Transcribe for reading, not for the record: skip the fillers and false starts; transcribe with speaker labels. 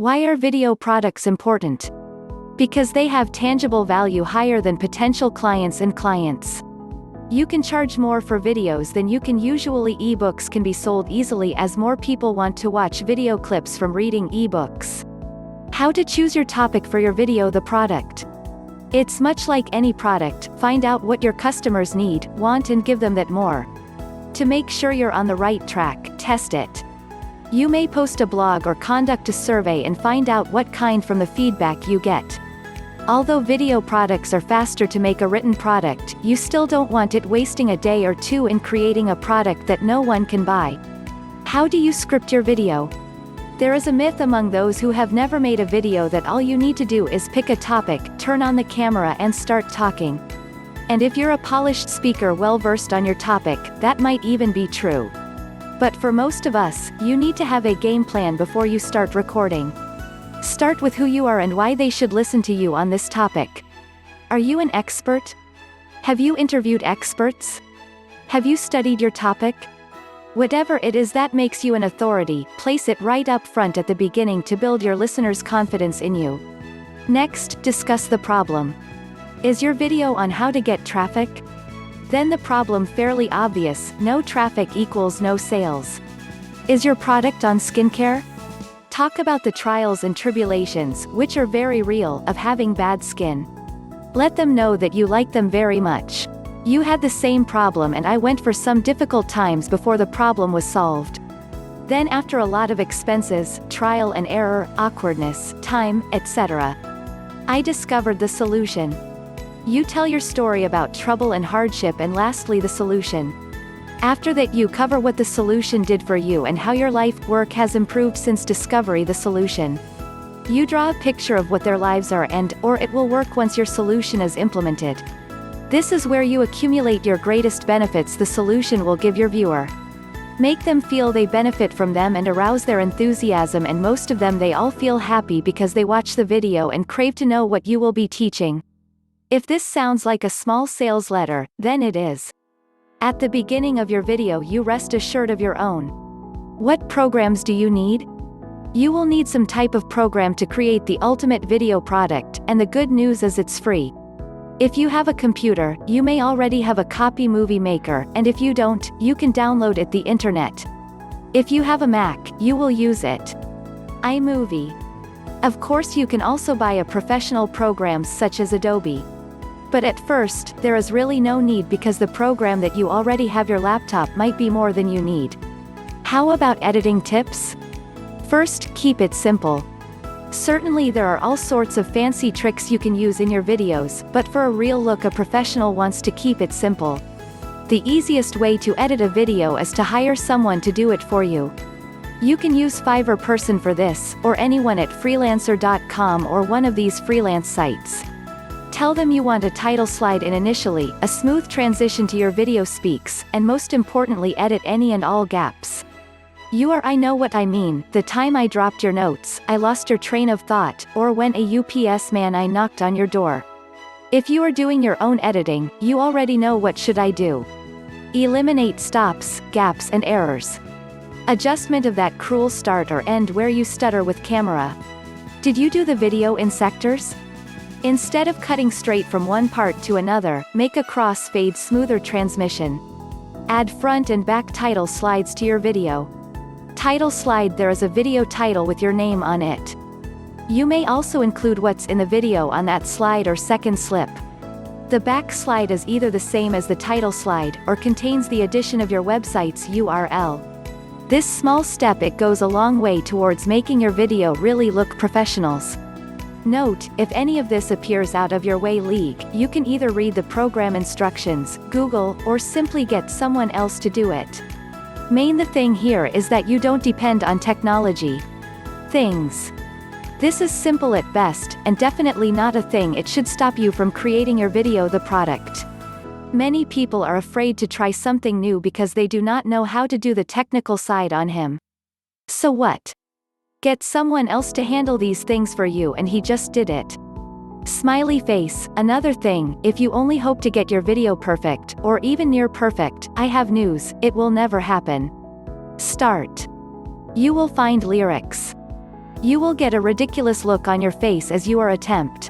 Speaker 1: Why are video products important? Because they have tangible value higher than potential clients and clients. You can charge more for videos than you can usually. Ebooks can be sold easily as more people want to watch video clips from reading ebooks. How to choose your topic for your video. The product. It's much like any product, find out what your customers need, want and give them that more. To make sure you're on the right track, test it. You may post a blog or conduct a survey and find out what kind from the feedback you get. Although video products are faster to make a written product, you still don't want it wasting a day or two in creating a product that no one can buy. How do you script your video? There is a myth among those who have never made a video that all you need to do is pick a topic, turn on the camera and start talking. And if you're a polished speaker well versed on your topic, that might even be true. But for most of us, you need to have a game plan before you start recording. Start with who you are and why they should listen to you on this topic. Are you an expert? Have you interviewed experts? Have you studied your topic? Whatever it is that makes you an authority, place it right up front at the beginning to build your listeners' confidence in you. Next, discuss the problem. Is your video on how to get traffic? Then the problem fairly obvious, no traffic equals no sales. Is your product on skincare? Talk about the trials and tribulations, which are very real, of having bad skin. Let them know that you like them very much. You had the same problem and I went for some difficult times before the problem was solved. Then after a lot of expenses, trial and error, awkwardness, time, etc., I discovered the solution. You tell your story about trouble and hardship and lastly the solution. After that you cover what the solution did for you and how your life work has improved since discovery the solution. You draw a picture of what their lives are or it will work once your solution is implemented. This is where you accumulate your greatest benefits the solution will give your viewer. Make them feel they benefit from them and arouse their enthusiasm and most of them they all feel happy because they watch the video and crave to know what you will be teaching. If this sounds like a small sales letter, then it is. At the beginning of your video you rest assured of your own. What programs do you need? You will need some type of program to create the ultimate video product, and the good news is it's free. If you have a computer, you may already have a copy movie maker, and if you don't, you can download it the internet. If you have a Mac, you will use it. iMovie. Of course you can also buy a professional programs such as Adobe. But at first, there is really no need because the program that you already have your laptop might be more than you need. How about editing tips? First, keep it simple. Certainly there are all sorts of fancy tricks you can use in your videos, but for a real look a professional wants to keep it simple. The easiest way to edit a video is to hire someone to do it for you. You can use Fiverr person for this, or anyone at freelancer.com or one of these freelance sites. Tell them you want a title slide in initially, a smooth transition to your video speaks, and most importantly edit any and all gaps. I know what I mean, the time I dropped your notes, I lost your train of thought, or when a UPS man I knocked on your door. If you are doing your own editing, you already know what should I do. Eliminate stops, gaps and errors. Adjustment of that cruel start or end where you stutter with camera. Did you do the video in sectors? Instead of cutting straight from one part to another, make a cross-fade smoother transmission. Add front and back title slides to your video. Title slide. There is a video title with your name on it. You may also include what's in the video on that slide or second slip. The back slide is either the same as the title slide, or contains the addition of your website's URL. This small step it goes a long way towards making your video really look professionals. Note, if any of this appears out of your way league, you can either read the program instructions, Google, or simply get someone else to do it. The thing here is that you don't depend on technology. Things. This is simple at best, and definitely not a thing it should stop you from creating your video the product. Many people are afraid to try something new because they do not know how to do the technical side on him. So what? Get someone else to handle these things for you and he just did it. Smiley face. Another thing, if you only hope to get your video perfect, or even near perfect, I have news, it will never happen. Start. You will find lyrics. You will get a ridiculous look on your face as you are attempt.